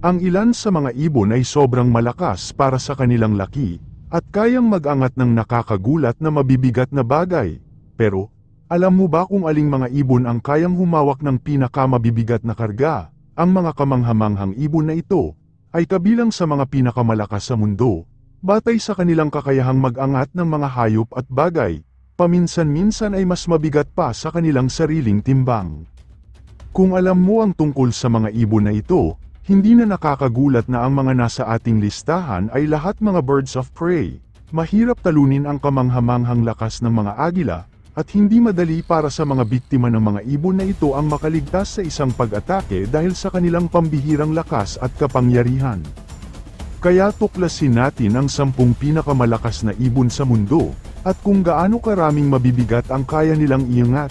Ang ilan sa mga ibon ay sobrang malakas para sa kanilang laki, at kayang mag-angat ng nakakagulat na mabibigat na bagay. Pero, alam mo ba kung aling mga ibon ang kayang humawak ng pinakamabibigat na karga? Ang mga kamanghamanghang ibon na ito ay kabilang sa mga pinakamalakas sa mundo, batay sa kanilang kakayahang mag-angat ng mga hayop at bagay. Paminsan-minsan ay mas mabigat pa sa kanilang sariling timbang. Kung alam mo ang tungkol sa mga ibon na ito, hindi na nakakagulat na ang mga nasa ating listahan ay lahat mga birds of prey. Mahirap talunin ang kamanghamanghang lakas ng mga agila, at hindi madali para sa mga biktima ng mga ibon na ito ang makaligtas sa isang pag-atake dahil sa kanilang pambihirang lakas at kapangyarihan. Kaya tuklasin natin ang 10 pinakamalakas na ibon sa mundo, at kung gaano karaming mabibigat ang kaya nilang iangat.